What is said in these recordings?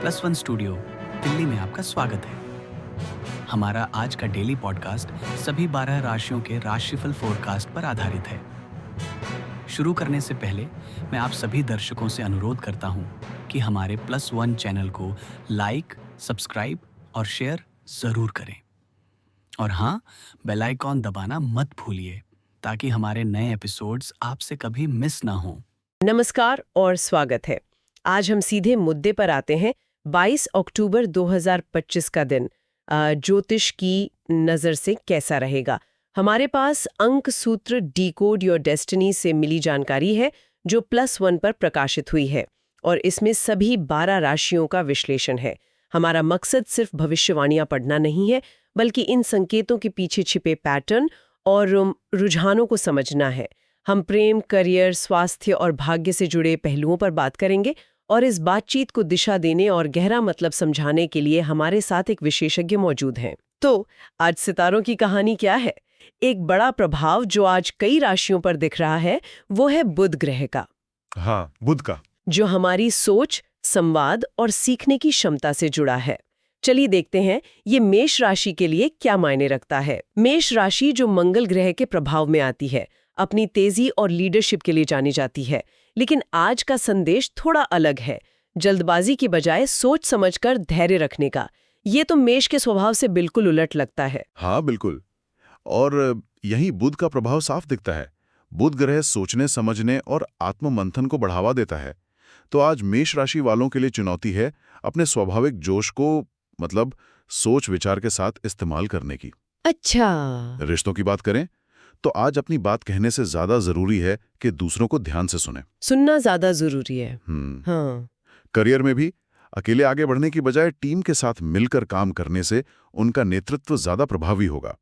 Plus one studio Delhi में आपका स्वागत है। हमारा आज का डेली पॉडकास्ट सभी 12 राशियों के राशिफल फोरकास्ट पर आधारित है। शुरू करने से पहले मैं आप सभी दर्शकों से अनुरोध करता हूं कि हमारे प्लस वन चैनल को लाइक, सब्सक्राइब और शेयर जरूर करें। और हाँ, बेल आइकॉन दबाना मत भूलिए ताकि हमारे नए एपिसोड्स आपसे कभी मिस ना हो। नमस्कार और स्वागत है। आज हम सीधे मुद्दे पर आते हैं। 22 अक्टूबर 2025 का दिन ज्योतिष की नज़र से कैसा रहेगा। हमारे पास अंक सूत्र डिकोड योर डेस्टिनी से मिली जानकारी है जो प्लस वन पर प्रकाशित हुई है और इसमें सभी 12 राशियों का विश्लेषण है। हमारा मकसद सिर्फ भविष्यवाणियां पढ़ना नहीं है, बल्कि इन संकेतों के पीछे छिपे पैटर्न और रुझानों को समझना है। हम प्रेम, करियर, स्वास्थ्य और भाग्य से जुड़े पहलुओं पर बात करेंगे और इस बातचीत को दिशा देने और गहरा मतलब समझाने के लिए हमारे साथ एक विशेषज्ञ मौजूद हैं। तो आज सितारों की कहानी क्या है? एक बड़ा प्रभाव जो आज कई राशियों पर दिख रहा है वो है बुध ग्रह का। हाँ, बुध का, जो हमारी सोच, संवाद और सीखने की क्षमता से जुड़ा है। चलिए देखते हैं ये मेष राशि के लिए क्या मायने रखता है। मेष राशि जो मंगल ग्रह के प्रभाव में आती है, अपनी तेजी और लीडरशिप के लिए जानी जाती है। लेकिन आज का संदेश थोड़ा अलग है, जल्दबाजी की बजाय सोच समझकर धैर्य रखने का। ये तो मेष के स्वभाव से बिल्कुल उलट लगता है। हाँ बिल्कुल। और यही बुध का प्रभाव साफ दिखता है। बुध ग्रह सोचने, समझने और आत्ममंथन को बढ़ावा देता है। तो आज मेष राशि वालों के लिए चुनौती है अपने स्वाभाविक जोश को मतलब सोच विचार के साथ इस्तेमाल करने की। अच्छा, रिश्तों की बात करें तो आज अपनी बात कहने से ज्यादा जरूरी है कि दूसरों को ध्यान से सुने। सुनना ज्यादा जरूरी है। हाँ। करियर में भी अकेले आगे बढ़ने की बजाय टीम के साथ मिलकर काम करने से उनका नेतृत्व ज्यादा प्रभावी होगा।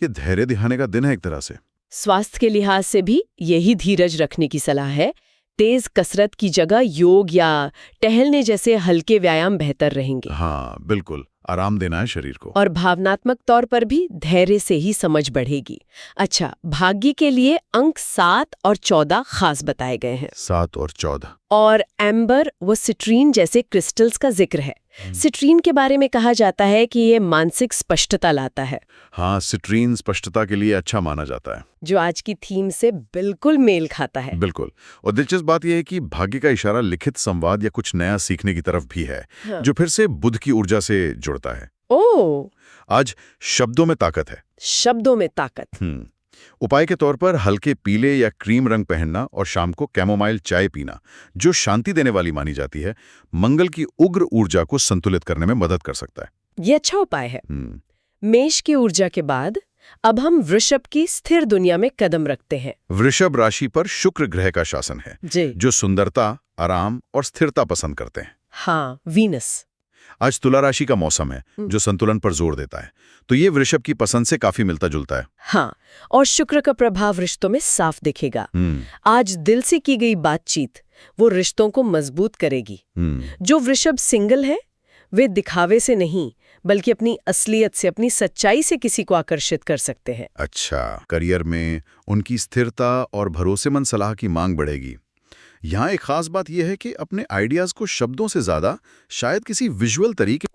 ये धैर्य दिखाने का दिन है एक तरह से। स्वास्थ्य के लिहाज से भी यही धीरज रखने की सलाह है। तेज कसरत की जगह योग या टहलने जैसे हल्के व्यायाम बेहतर रहेंगे। हाँ बिल्कुल, आराम देना है शरीर को। और भावनात्मक तौर पर भी धैर्य से ही समझ बढ़ेगी। अच्छा, भाग्य के लिए अंक 7 और 14 खास बताए गए हैं। 7 और 14 और एम्बर व सिट्रीन जैसे क्रिस्टल्स का जिक्र है। सिट्रीन के बारे में कहा जाता है कि ये मानसिक स्पष्टता लाता है। हाँ, सिट्रीन स्पष्टता के लिए अच्छा माना जाता है, जो आज की थीम से बिल्कुल मेल खाता है। बिल्कुल। और दिलचस्प बात यह है कि भाग्य का इशारा लिखित संवाद या कुछ नया सीखने की तरफ भी है। हाँ। जो फिर से बुध की ऊर्जा से जुड़ता है। ओह, आज शब्दों में ताकत है। शब्दों में ताकत। उपाय के तौर पर हल्के पीले या क्रीम रंग पहनना और शाम को कैमोमाइल चाय पीना, जो शांति देने वाली मानी जाती है, मंगल की उग्र ऊर्जा को संतुलित करने में मदद कर सकता है। ये अच्छा उपाय है। मेष की ऊर्जा के बाद अब हम वृषभ की स्थिर दुनिया में कदम रखते हैं। वृषभ राशि पर शुक्र ग्रह का शासन है, जी। जो सुंदरता, आराम और स्थिरता पसंद करते हैं। हाँ, वीनस। आज तुला राशि का मौसम है, जो संतुलन पर जोर देता है, तो ये वृषभ की पसंद से काफी मिलता जुलता है। हाँ, और शुक्र का प्रभाव रिश्तों में साफ दिखेगा। आज दिल से की गई बातचीत वो रिश्तों को मजबूत करेगी। जो वृषभ सिंगल है वे दिखावे से नहीं बल्कि अपनी असलियत से, अपनी सच्चाई से किसी को आकर्षित कर सकते हैं। अच्छा, करियर में उनकी स्थिरता और भरोसेमंद सलाह की मांग बढ़ेगी। यहाँ एक खास बात यह है कि अपने आइडियाज को शब्दों से ज्यादा शायद किसी विजुअल तरीके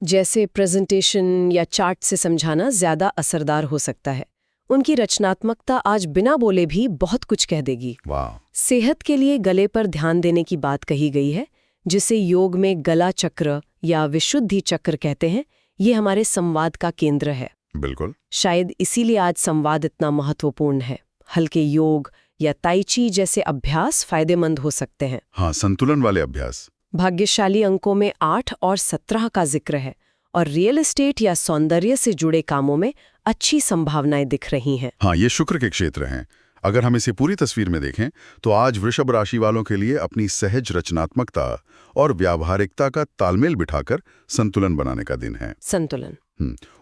जैसे प्रेजेंटेशन या चार्ट से समझाना ज्यादा असरदार हो सकता है। उनकी रचनात्मकता आज बिना बोले भी बहुत कुछ कह देगी। वाह। सेहत के लिए गले पर ध्यान देने की बात कही गई है, जिसे योग में गला चक्र या विशुद्धि चक्र कहते हैं। ये हमारे संवाद का केंद्र है। बिल्कुल। शायद इसीलिए आज संवाद इतना महत्वपूर्ण है। हल्के योग या ताइची जैसे अभ्यास फायदेमंद हो सकते हैं। हाँ, संतुलन वाले अभ्यास। भाग्यशाली अंकों में 8 और 17 का जिक्र है और रियल एस्टेट या सौंदर्य से जुड़े कामों में अच्छी संभावनाएं दिख रही हैं। हाँ, ये शुक्र के क्षेत्र हैं। अगर हम इसे पूरी तस्वीर में देखें तो आज वृषभ राशि वालों के लिए अपनी सहज रचनात्मकता और व्यावहारिकता का तालमेल बिठाकर संतुलन बनाने का दिन है। संतुलन।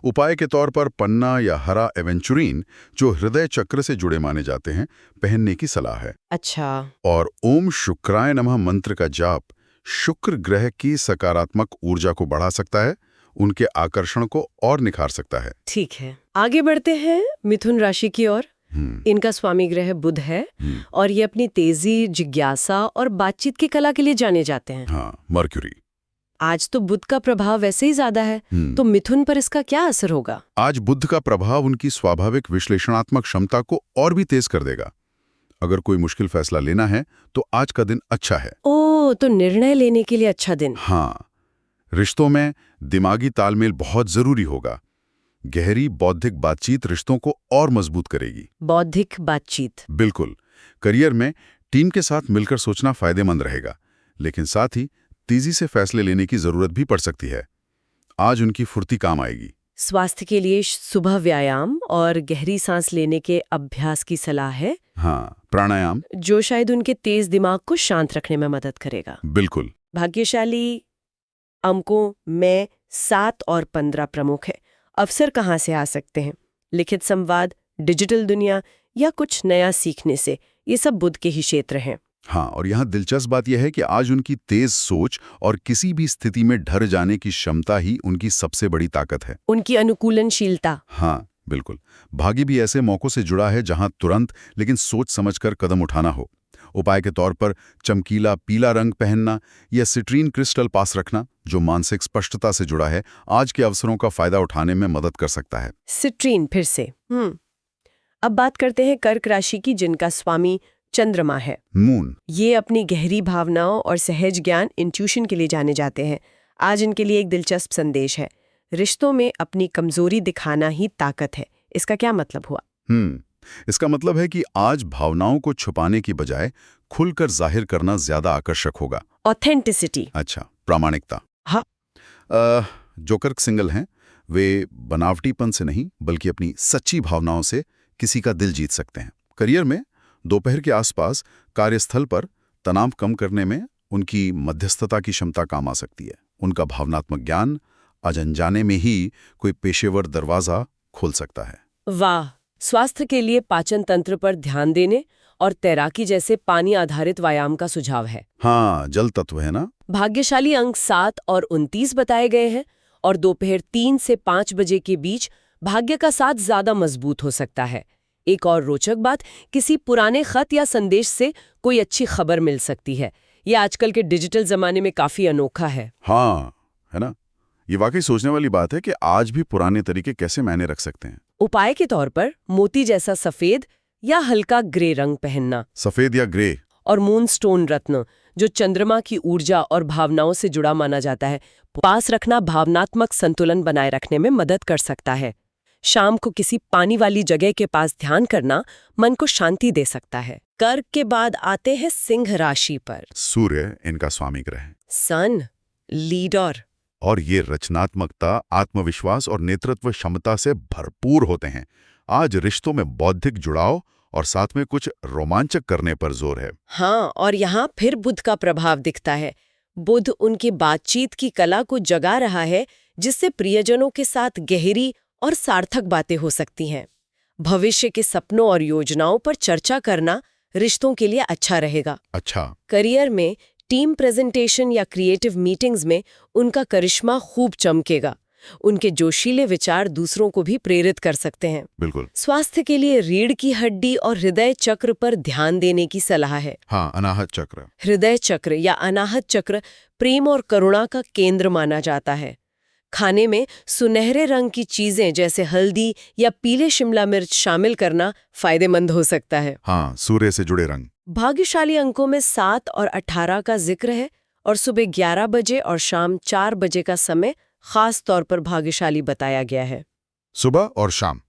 उपाय के तौर पर पन्ना या हरा एवेंचुरीन, जो हृदय चक्र से जुड़े माने जाते हैं, पहनने की सलाह है। अच्छा। और ओम शुक्राय नमः मंत्र का जाप शुक्र ग्रह की सकारात्मक ऊर्जा को बढ़ा सकता है, उनके आकर्षण को और निखार सकता है। ठीक है, आगे बढ़ते हैं मिथुन राशि की ओर। इनका स्वामी ग्रह बुध है और ये अपनी तेजी, जिज्ञासा और बातचीत की कला के लिए जाने जाते हैं। हाँ, मर्क्यूरी। आज तो बुध का प्रभाव वैसे ही ज्यादा है, तो मिथुन पर इसका क्या असर होगा? आज बुध का प्रभाव उनकी स्वाभाविक विश्लेषणात्मक क्षमता को और भी तेज कर देगा। अगर कोई मुश्किल फैसला लेना है तो आज का दिन अच्छा है। ओह, तो निर्णय लेने के लिए अच्छा दिन। हाँ, रिश्तों में दिमागी तालमेल बहुत जरूरी होगा। गहरी बौद्धिक बातचीत रिश्तों को और मजबूत करेगी। बौद्धिक बातचीत। बिल्कुल। करियर में टीम के साथ मिलकर सोचना फायदेमंद रहेगा, लेकिन साथ ही तेजी से फैसले लेने की जरूरत भी पड़ सकती है। आज उनकी फुर्ती काम आएगी। स्वास्थ्य के लिए सुबह व्यायाम और गहरी सांस लेने के अभ्यास की सलाह है। हाँ, प्राणायाम, जो शायद उनके तेज दिमाग को शांत रखने में मदद करेगा। बिल्कुल। भाग्यशाली अंकों में 7 और 15 प्रमुख है। अवसर कहाँ से आ सकते हैं? लिखित संवाद, डिजिटल दुनिया या कुछ नया सीखने से, ये सब बुध के ही क्षेत्र हैं। हाँ, और यहाँ दिलचस्प बात यह है कि आज उनकी तेज सोच और किसी भी स्थिति में डर जाने की क्षमता ही उनकी सबसे बड़ी ताकत है। उनकी अनुकूलनशीलता। हाँ, बिल्कुल। भाग्य भी ऐसे मौकों से जुड़ा है जहां तुरंत लेकिन सोच समझकर कदम उठाना हो। उपाय के तौर पर चमकीला पीला रंग पहनना या सिट्रीन क्रिस्टल पास रखना, जो मानसिक स्पष्टता से जुड़ा है, आज के अवसरों का फायदा उठाने में मदद कर सकता है। सिट्रीन फिर से। अब बात करते हैं कर्क राशि की, जिनका स्वामी चंद्रमा है, मून। ये अपनी गहरी भावनाओं और सहज ज्ञान, इंट्यूशन के लिए जाने जाते हैं। आज इनके लिए एक दिलचस्प संदेश है। रिश्तों में अपनी कमजोरी दिखाना ही ताकत है। इसका क्या मतलब हुआ? इसका मतलब है कि आज भावनाओं को छुपाने की बजाय खुलकर जाहिर करना ज्यादा आकर्षक होगा। ऑथेंटिसिटी। अच्छा, प्रामाणिकता। हाँ। जो कर्क सिंगल हैं, वे बनावटीपन से नहीं बल्कि अपनी सच्ची भावनाओं से किसी का दिल जीत सकते हैं। करियर में दोपहर के आसपास कार्यस्थल पर तनाव कम करने में उनकी मध्यस्थता की क्षमता काम आ सकती है। उनका भावनात्मक ज्ञान आज अनजाने में ही कोई पेशेवर दरवाजा खोल सकता है। वाह। स्वास्थ्य के लिए पाचन तंत्र पर ध्यान देने और तैराकी जैसे पानी आधारित व्यायाम का सुझाव है। हाँ, जल तत्व है ना। भाग्यशाली अंक 7 और 29 बताए गए हैं, और दोपहर 3 से 5 बजे के बीच भाग्य का साथ ज्यादा मजबूत हो सकता है। एक और रोचक बात, किसी पुराने खत या संदेश से कोई अच्छी खबर मिल सकती है। ये आजकल के डिजिटल जमाने में काफी अनोखा है। हाँ, है ना। ये वाकई सोचने वाली बात है कि आज भी पुराने तरीके कैसे मायने रख सकते हैं। उपाय के तौर पर मोती जैसा सफेद या हल्का ग्रे रंग पहनना, सफेद या ग्रे, और मून स्टोन रत्न, जो चंद्रमा की ऊर्जा और भावनाओं से जुड़ा माना जाता है, पास रखना भावनात्मक संतुलन बनाए रखने में मदद कर सकता है। शाम को किसी पानी वाली जगह के पास ध्यान करना मन को शांति दे सकता है। कर्क के बाद आते हैं सिंह राशि पर। सूर्य इनका स्वामी ग्रह है। सन, लीडर, और ये रचनात्मकता, आत्मविश्वास और नेतृत्व क्षमता से भरपूर होते हैं। आज रिश्तों में बौद्धिक जुड़ाव और साथ में कुछ रोमांचक करने पर जोर है। हाँ, और यहाँ फिर बुध का प्रभाव दिखता है। बुध उनकी बातचीत की कला को जगा रहा है, जिससे प्रियजनों के साथ गहरी और सार्थक बातें हो सकती हैं। भविष्य के सपनों और योजनाओं पर चर्चा करना रिश्तों के लिए अच्छा रहेगा। अच्छा। करियर में टीम प्रेजेंटेशन या क्रिएटिव मीटिंग्स में उनका करिश्मा खूब चमकेगा। उनके जोशीले विचार दूसरों को भी प्रेरित कर सकते हैं। बिल्कुल। स्वास्थ्य के लिए रीढ़ की हड्डी और हृदय चक्र पर ध्यान देने की सलाह है। हाँ, अनाहत चक्र। हृदय चक्र या अनाहत चक्र प्रेम और करुणा का केंद्र माना जाता है। खाने में सुनहरे रंग की चीजें जैसे हल्दी या पीले शिमला मिर्च शामिल करना फायदेमंद हो सकता है। हाँ, सूर्य से जुड़े रंग। भाग्यशाली अंकों में 7 और 18 का जिक्र है, और सुबह 11 बजे और शाम 4 बजे का समय खास तौर पर भाग्यशाली बताया गया है। सुबह और शाम।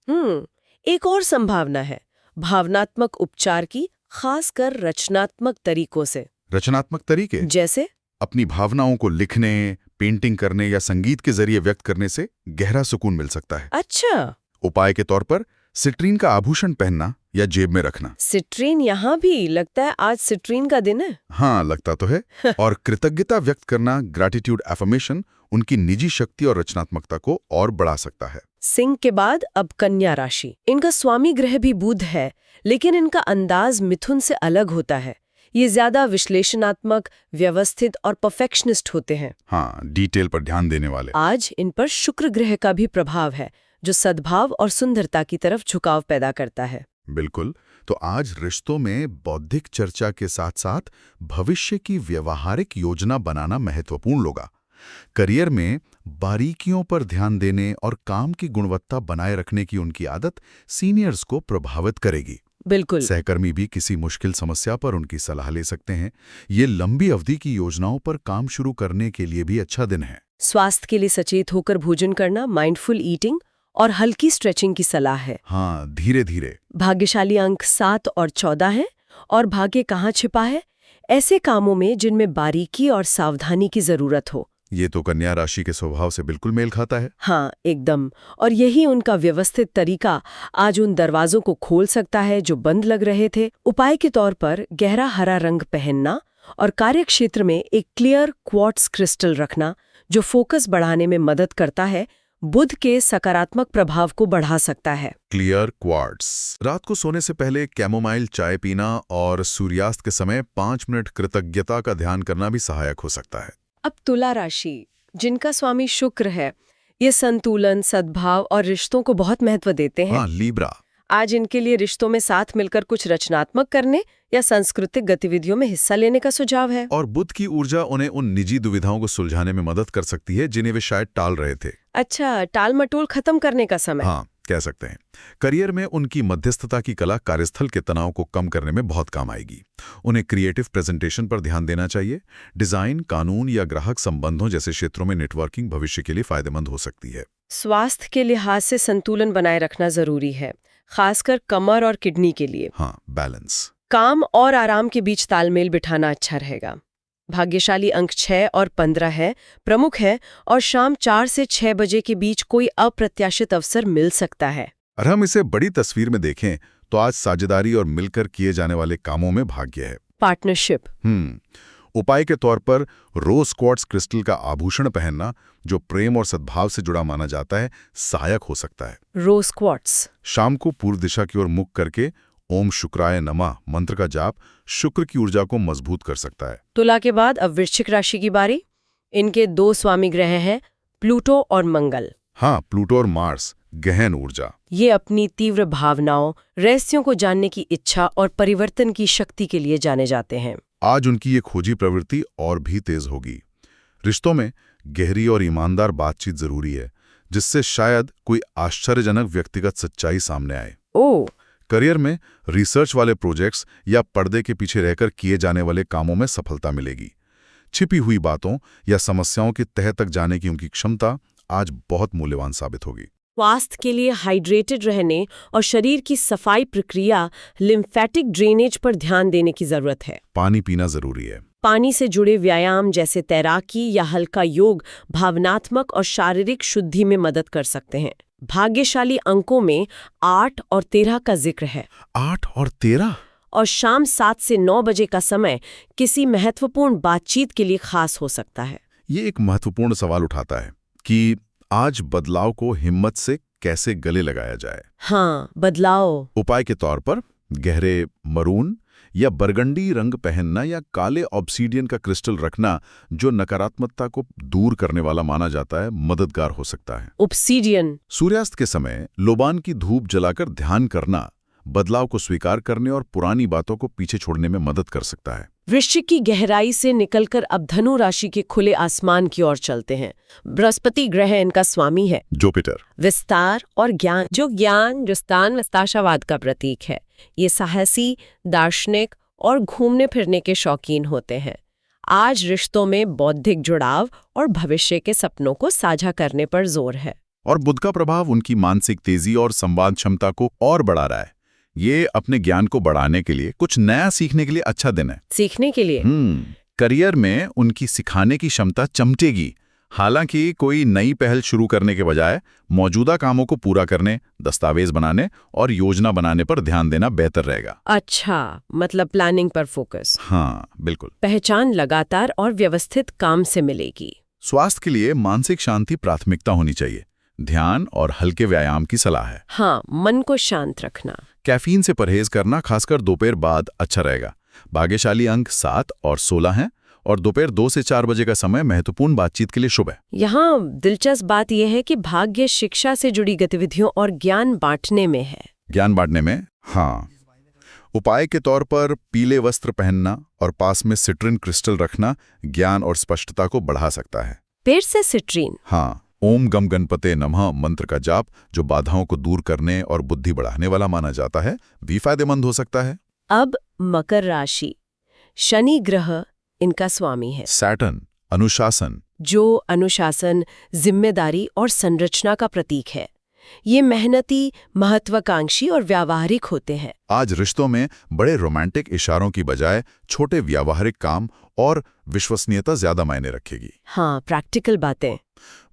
एक और संभावना है भावनात्मक उपचार की, खासकर रचनात्मक तरीकों से। रचनात्मक तरीके जैसे अपनी भावनाओं को लिखने, पेंटिंग करने या संगीत के जरिए व्यक्त करने से गहरा सुकून मिल सकता है। अच्छा। उपाय के तौर पर सिट्रीन का आभूषण पहनना या जेब में रखना। सिट्रीन, यहाँ भी लगता है आज सिट्रीन का दिन है। हाँ, लगता तो है। और कृतज्ञता व्यक्त करना, ग्रैटिट्यूड एफर्मेशन, उनकी निजी शक्ति और रचनात्मकता को और बढ़ा सकता है। सिंह के बाद अब कन्या राशि। इनका स्वामी ग्रह भी बुध है, लेकिन इनका अंदाज मिथुन से अलग होता है। ये ज्यादा विश्लेषणात्मक, व्यवस्थित और परफेक्शनिस्ट होते हैं। हाँ, डिटेल पर ध्यान देने वाले। आज इन पर शुक्र ग्रह का भी प्रभाव है, जो सद्भाव और सुंदरता की तरफ झुकाव पैदा करता है। बिल्कुल। तो आज रिश्तों में बौद्धिक चर्चा के साथ साथ भविष्य की व्यवहारिक योजना बनाना महत्वपूर्ण होगा। करियर में बारीकियों पर ध्यान देने और काम की गुणवत्ता बनाए रखने की उनकी आदत सीनियर्स को प्रभावित करेगी। बिल्कुल। सहकर्मी भी किसी मुश्किल समस्या पर उनकी सलाह ले सकते हैं। ये लंबी अवधि की योजनाओं पर काम शुरू करने के लिए भी अच्छा दिन है। स्वास्थ्य के लिए सचेत होकर भोजन करना, माइंडफुल ईटिंग और हल्की स्ट्रेचिंग की सलाह है। हाँ, धीरे धीरे। भाग्यशाली अंक 7 और 14 है। और भाग्य कहाँ छिपा है? ऐसे कामों में जिनमें बारीकी और सावधानी की जरूरत हो। ये तो कन्या राशि के स्वभाव से बिल्कुल मेल खाता है। हाँ, एकदम। और यही उनका व्यवस्थित तरीका आज उन दरवाजों को खोल सकता है जो बंद लग रहे थे। उपाय के तौर पर गहरा हरा रंग पहनना और कार्यक्षेत्र में एक क्लियर क्वार्ट्ज क्रिस्टल रखना जो फोकस बढ़ाने में मदद करता है, बुध के सकारात्मक प्रभाव को बढ़ा सकता है। Clear quartz. रात को सोने से पहले कैमोमाइल चाय पीना और सूर्यास्त के समय 5 मिनट कृतज्ञता का ध्यान करना भी सहायक हो सकता है। अब तुला राशि, जिनका स्वामी शुक्र है, ये संतुलन, सद्भाव और रिश्तों को बहुत महत्व देते हैं। हाँ, लीब्रा। आज इनके लिए रिश्तों में साथ मिलकर कुछ रचनात्मक करने या सांस्कृतिक गतिविधियों में हिस्सा लेने का सुझाव है। और बुध की ऊर्जा उन्हें उन निजी दुविधाओं को सुलझाने में मदद कर सकती है जिन्हें वे शायद टाल रहे थे। अच्छा, टाल मटोल खत्म करने का समय। हाँ, कह सकते हैं। करियर में उनकी मध्यस्थता की कला कार्यस्थल के तनाव को कम करने में बहुत काम आएगी। उन्हें क्रिएटिव प्रेजेंटेशन पर ध्यान देना चाहिए। डिजाइन, कानून या ग्राहक संबंधों जैसे क्षेत्रों में नेटवर्किंग भविष्य के लिए फायदेमंद हो सकती है। स्वास्थ्य के लिहाज से संतुलन बनाए रखना जरूरी है, खासकर कमर और किडनी के लिए। हाँ, बैलेंस। काम और आराम के बीच तालमेल बिठाना अच्छा रहेगा। भाग्यशाली अंक 6 और 15 है, प्रमुख है और शाम 4 से 6 बजे के बीच कोई अप्रत्याशित अवसर मिल सकता है। और हम इसे बड़ी तस्वीर में देखें तो आज साझेदारी और मिलकर किए जाने वाले कामों में भाग्य है। पार्टनरशिप। उपाय के तौर पर रोज क्वार्ट्ज क्रिस्टल का आभूषण पहनना, जो प्रेम और सद्भाव से जुड़ा माना जाता है, सहायक हो सकता है। रोज क्वार्ट्ज। शाम को पूर्व दिशा की ओर मुख करके ओम शुक्राय नमः मंत्र का जाप शुक्र की ऊर्जा को मजबूत कर सकता है। तुला के बाद अब वृश्चिक राशि की बारी। इनके 2 स्वामी ग्रह हैं, प्लूटो और मंगल। हाँ, प्लूटो और मार्स, गहन ऊर्जा। ये अपनी तीव्र भावनाओं, रहस्यों को जानने की इच्छा और परिवर्तन की शक्ति के लिए जाने जाते हैं। आज उनकी ये खोजी प्रवृत्ति और भी तेज होगी। रिश्तों में गहरी और ईमानदार बातचीत जरूरी है, जिससे शायद कोई आश्चर्यजनक व्यक्तिगत सच्चाई सामने आए। ओह। करियर में रिसर्च वाले प्रोजेक्ट्स या पर्दे के पीछे रहकर किए जाने वाले कामों में सफलता मिलेगी। छिपी हुई बातों या समस्याओं की तह तक जाने की उनकी क्षमता आज बहुत मूल्यवान साबित होगी। स्वास्थ्य के लिए हाइड्रेटेड रहने और शरीर की सफाई प्रक्रिया, लिम्फेटिक ड्रेनेज पर ध्यान देने की जरूरत है। पानी पीना जरूरी है। पानी से जुड़े व्यायाम जैसे तैराकी या हल्का योग भावनात्मक और शारीरिक शुद्धि में मदद कर सकते हैं। भाग्यशाली अंकों में 8 और 13 का जिक्र है। 8 और 13? और शाम 7 से 9 बजे का समय किसी महत्वपूर्ण बातचीत के लिए खास हो सकता है। ये एक महत्वपूर्ण सवाल उठाता है कि आज बदलाव को हिम्मत से कैसे गले लगाया जाए। हाँ, बदलाव। उपाय के तौर पर गहरे मरून या बरगंडी रंग पहनना या काले ऑब्सीडियन का क्रिस्टल रखना, जो नकारात्मकता को दूर करने वाला माना जाता है, मददगार हो सकता है। ऑब्सीडियन। सूर्यास्त के समय लोबान की धूप जलाकर ध्यान करना बदलाव को स्वीकार करने और पुरानी बातों को पीछे छोड़ने में मदद कर सकता है। वृश्चिक की गहराई से निकलकर अब धनु राशि के खुले आसमान की ओर चलते हैं। बृहस्पति ग्रह इनका स्वामी है। जुपिटर। विस्तार और ज्ञान, जो ज्ञान विस्तार विस्तारवाद का प्रतीक है। ये साहसी, दार्शनिक और घूमने फिरने के शौकीन होते हैं। आज रिश्तों में बौद्धिक जुड़ाव और भविष्य के सपनों को साझा करने पर जोर है। और बुध का प्रभाव उनकी मानसिक तेजी और संवाद क्षमता को और बढ़ा रहा है। ये अपने ज्ञान को बढ़ाने के लिए, कुछ नया सीखने के लिए अच्छा दिन है। सीखने के लिए। करियर में उनकी सिखाने की क्षमता चमकेगी। हालांकि कोई नई पहल शुरू करने के बजाय मौजूदा कामों को पूरा करने, दस्तावेज बनाने और योजना बनाने पर ध्यान देना बेहतर रहेगा। अच्छा, मतलब प्लानिंग पर फोकस। हाँ, बिल्कुल। पहचान लगातार और व्यवस्थित काम से मिलेगी। स्वास्थ्य के लिए मानसिक शांति प्राथमिकता होनी चाहिए। ध्यान और हल्के व्यायाम की सलाह है। हाँ, मन को शांत रखना। कैफीन से परहेज करना, खासकर दोपहर बाद, अच्छा रहेगा। भाग्यशाली अंक 7 और 16 हैं और दोपहर 2 से 4 बजे का समय महत्वपूर्ण बातचीत के लिए शुभ है। यहाँ दिलचस्प बात यह है कि भाग्य शिक्षा से जुड़ी गतिविधियों और ज्ञान बांटने में है। ज्ञान बांटने में? हाँ, उपाय के तौर पर पीले वस्त्र पहनना और पास में सिट्रिन क्रिस्टल रखना ज्ञान और स्पष्टता को बढ़ा सकता है। फिर से सिट्रीन। हाँ, ओम गम गणपते नमः मंत्र का जाप, जो बाधाओं को दूर करने और बुद्धि बढ़ाने वाला माना जाता है, भी फायदेमंद हो सकता है। अब मकर राशि। शनि ग्रह इनका स्वामी है, सैटर्न, अनुशासन। जो अनुशासन, जिम्मेदारी और संरचना का प्रतीक है। ये मेहनती, महत्वाकांक्षी और व्यावहारिक होते हैं। आज रिश्तों में बड़े रोमांटिक इशारों की बजाय छोटे व्यावहारिक काम और विश्वसनीयता ज्यादा मायने रखेगी। हाँ, प्रैक्टिकल बातें।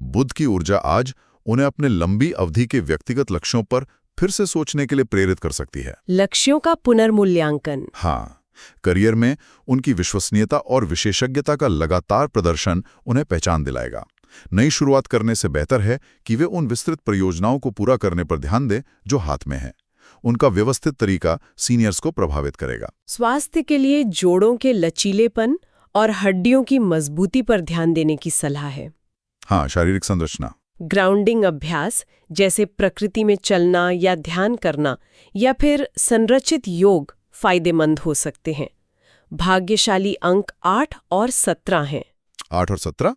बुध की ऊर्जा आज उन्हें अपने लंबी अवधि के व्यक्तिगत लक्ष्यों पर फिर से सोचने के लिए प्रेरित कर सकती है। लक्ष्यों का पुनर्मूल्यांकन। हाँ, करियर में उनकी विश्वसनीयता और विशेषज्ञता का लगातार प्रदर्शन उन्हें पहचान दिलाएगा। नई शुरुआत करने से बेहतर है कि वे उन विस्तृत परियोजनाओं को पूरा करने पर ध्यान दें जो हाथ में है। उनका व्यवस्थित तरीका सीनियर्स को प्रभावित करेगा। स्वास्थ्य के लिए जोड़ों के लचीलेपन और हड्डियों की मजबूती पर ध्यान देने की सलाह है। हाँ, शारीरिक संरचना। ग्राउंडिंग अभ्यास जैसे प्रकृति में चलना या ध्यान करना या फिर संरचित योग फायदेमंद हो सकते हैं। भाग्यशाली अंक 8 और 17 हैं। 8 और 17?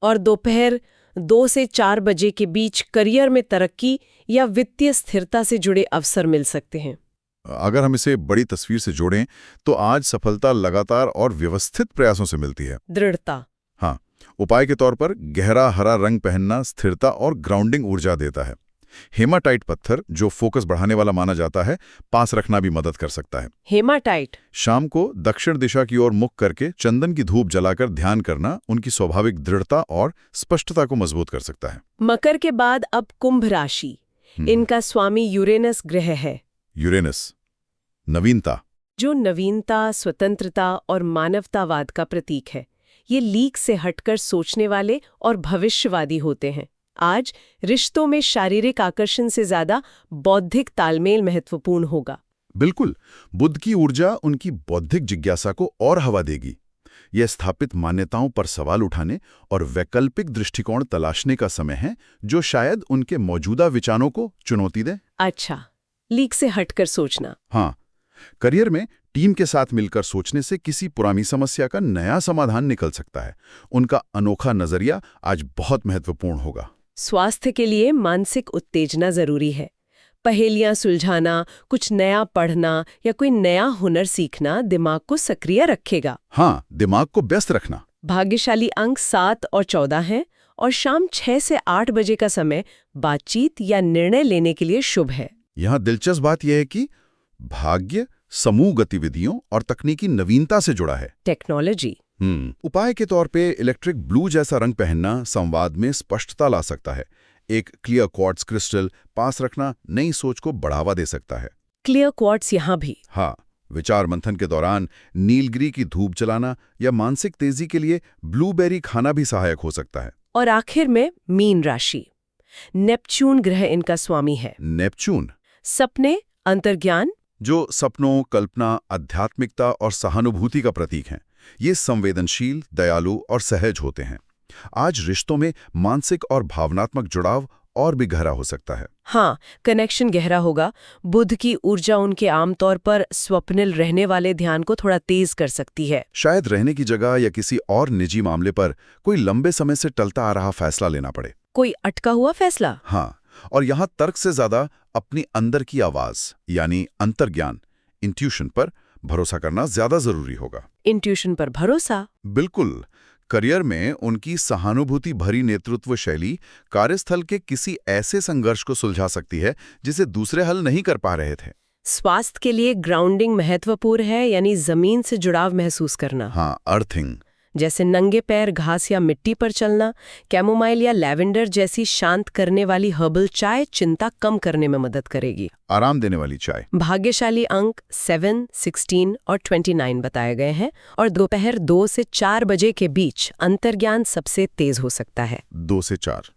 और दोपहर 2 से 4 बजे के बीच करियर में तरक्की या वित्तीय स्थिरता से जुड़े अवसर मिल सकते हैं। अगर हम इसे बड़ी तस्वीर से जोड़ें तो आज सफलता लगातार और व्यवस्थित प्रयासों से मिलती है। दृढ़ता। हाँ, उपाय के तौर पर गहरा हरा रंग पहनना स्थिरता और ग्राउंडिंग ऊर्जा देता है। हेमाटाइट पत्थर, जो फोकस बढ़ाने वाला माना जाता है, पास रखना भी मदद कर सकता है। हेमाटाइट। शाम को दक्षिण दिशा की ओर मुख करके चंदन की धूप जलाकर ध्यान करना उनकी स्वाभाविक दृढ़ता और स्पष्टता को मजबूत कर सकता है। मकर के बाद अब कुंभ राशि। इनका स्वामी यूरेनस ग्रह है। यूरेनस, नवीनता। जो नवीनता, स्वतंत्रता और मानवतावाद का प्रतीक है। ये लीक से हटकर सोचने वाले और भविष्यवादी होते हैं। आज रिश्तों में शारीरिक आकर्षण से ज्यादा बौद्धिक तालमेल महत्वपूर्ण होगा। बिल्कुल, बुध की ऊर्जा उनकी बौद्धिक जिज्ञासा को और हवा देगी। यह स्थापित मान्यताओं पर सवाल उठाने और वैकल्पिक दृष्टिकोण तलाशने का समय है, जो शायद उनके मौजूदा विचारों को चुनौती दे। अच्छा, लीक से हटकर सोचना। हाँ, करियर में टीम के साथ मिलकर सोचने से किसी पुरानी समस्या का नया समाधान निकल सकता है। उनका अनोखा नजरिया आज बहुत महत्वपूर्ण होगा। स्वास्थ्य के लिए मानसिक उत्तेजना जरूरी है। पहेलियां सुलझाना, कुछ नया पढ़ना या कोई नया हुनर सीखना दिमाग को सक्रिय रखेगा। हाँ, दिमाग को व्यस्त रखना। भाग्यशाली अंक 7 और 14 हैं और शाम 6 से 8 बजे का समय बातचीत या निर्णय लेने के लिए शुभ है। यहाँ दिलचस्प बात यह है कि भाग्य समूह गतिविधियों और तकनीकी नवीनता से जुड़ा है। टेक्नोलॉजी। उपाय के तौर पे इलेक्ट्रिक ब्लू जैसा रंग पहनना संवाद में स्पष्टता ला सकता है। एक क्लियर क्वार्ट्ज क्रिस्टल पास रखना नई सोच को बढ़ावा दे सकता है। क्लियर क्वार्ट्ज यहाँ भी। हाँ, विचार मंथन के दौरान नीलगिरी की धूप जलाना या मानसिक तेजी के लिए ब्लूबेरी खाना भी सहायक हो सकता है। और आखिर में मीन राशि। नेपच्यून ग्रह इनका स्वामी है। नेपच्यून, सपने, अंतर्ज्ञान। जो सपनों, कल्पना, आध्यात्मिकता और सहानुभूति का प्रतीक हैं। ये संवेदनशील, दयालु और सहज होते हैं। आज रिश्तों में मानसिक और भावनात्मक जुड़ाव और भी गहरा हो सकता है। हाँ, कनेक्शन गहरा होगा। बुध की ऊर्जा उनके आमतौर पर स्वप्निल रहने वाले ध्यान को थोड़ा तेज कर सकती है। शायद रहने की जगह या किसी और निजी मामले पर कोई लंबे समय से टलता आ रहा फैसला लेना पड़े। कोई अटका हुआ फैसला। हाँ, और यहाँ तर्क से ज्यादा अपनी अंदर की आवाज यानी अंतर्ज्ञान, इंट्यूशन पर भरोसा करना ज्यादा जरूरी होगा। इंट्यूशन पर भरोसा। बिल्कुल। करियर में उनकी सहानुभूति भरी नेतृत्व शैली कार्यस्थल के किसी ऐसे संघर्ष को सुलझा सकती है जिसे दूसरे हल नहीं कर पा रहे थे। स्वास्थ्य के लिए ग्राउंडिंग महत्वपूर्ण है, यानी जमीन से जुड़ाव महसूस करना। हाँ, अर्थिंग। जैसे नंगे पैर घास या मिट्टी पर चलना। कैमोमाइल या लैवेंडर जैसी शांत करने वाली हर्बल चाय चिंता कम करने में मदद करेगी। आराम देने वाली चाय। भाग्यशाली अंक 7, 16 और 29 बताए गए हैं और दोपहर 2 से 4 बजे के बीच अंतर्ज्ञान सबसे तेज हो सकता है। 2 से 4।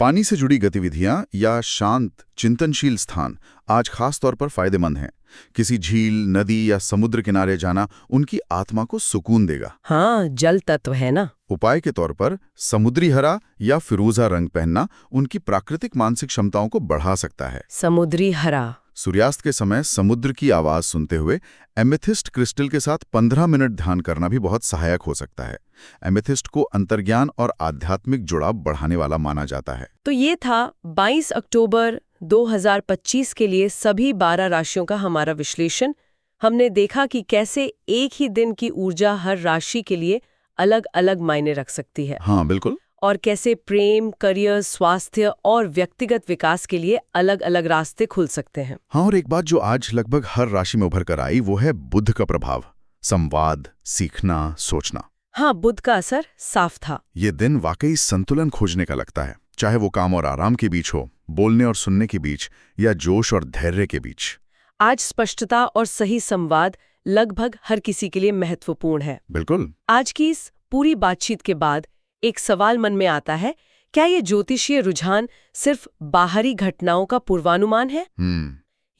पानी से जुड़ी गतिविधियां या शांत चिंतनशील स्थान आज खास तौर पर फायदेमंद हैं। किसी झील, नदी या समुद्र किनारे जाना उनकी आत्मा को सुकून देगा। हाँ, जल तत्व है ना। उपाय के तौर पर समुद्री हरा या फिरोजा रंग पहनना उनकी प्राकृतिक मानसिक क्षमताओं को बढ़ा सकता है। समुद्री हरा। सूर्यास्त के समय समुद्र की आवाज सुनते हुए एमेथिस्ट क्रिस्टल के साथ 15 मिनट ध्यान करना भी बहुत सहायक हो सकता है। एमेथिस्ट को अंतर्ज्ञान और आध्यात्मिक जुड़ाव बढ़ाने वाला माना जाता है। तो ये था 22 अक्टूबर 2025 के लिए सभी 12 राशियों का हमारा विश्लेषण। हमने देखा कि कैसे एक ही दिन की ऊर्जा हर राशि के लिए अलग अलग मायने रख सकती है। हाँ बिल्कुल। और कैसे प्रेम, करियर, स्वास्थ्य और व्यक्तिगत विकास के लिए अलग अलग रास्ते खुल सकते हैं। हाँ, और एक बात जो आज लगभग हर राशि में उभर कर आई वो है बुध का प्रभाव। संवाद, सीखना, सोचना। हाँ, बुध का असर साफ था। ये दिन वाकई संतुलन खोजने का लगता है, चाहे वो काम और आराम के बीच हो, बोलने और सुनने के बीच, या जोश और धैर्य के बीच। आज स्पष्टता और सही संवाद लगभग हर किसी के लिए महत्वपूर्ण है। बिल्कुल। आज की इस पूरी बातचीत के बाद एक सवाल मन में आता है, क्या ये ज्योतिषीय रुझान सिर्फ बाहरी घटनाओं का पूर्वानुमान है?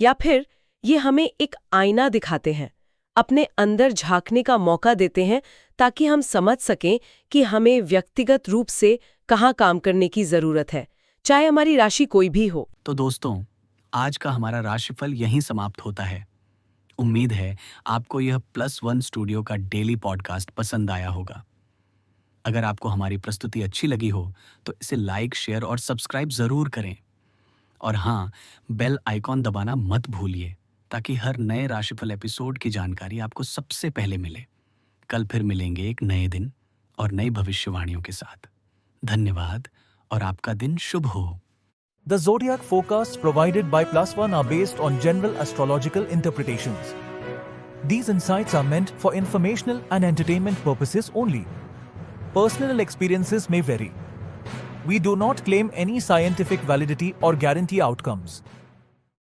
या फिर ये हमें एक आईना दिखाते हैं, अपने अंदर झांकने का मौका देते हैं, ताकि हम समझ सकें कि हमें व्यक्तिगत रूप से कहाँ काम करने की जरूरत है, चाहे हमारी राशि कोई भी हो। तो दोस्तों, आज का हमारा राशिफल यहीं समाप्त होता है। उम्मीद है आपको यह +1 स्टूडियो का डेली पॉडकास्ट पसंद आया होगा। अगर आपको हमारी प्रस्तुति अच्छी लगी हो तो इसे लाइक, शेयर और सब्सक्राइब जरूर करें। और हाँ, बेल आइकॉन दबाना मत भूलिए, ताकि हर नए राशिफल एपिसोड की जानकारी आपको सबसे पहले मिले। कल फिर मिलेंगे एक नए दिन और नई भविष्यवाणियों के साथ। धन्यवाद और आपका दिन शुभ हो। The zodiac forecasts provided by +1 are based on general astrological interpretations. These insights are meant for informational and entertainment purposes only. Personal experiences may vary. We do not claim any scientific validity or guarantee outcomes.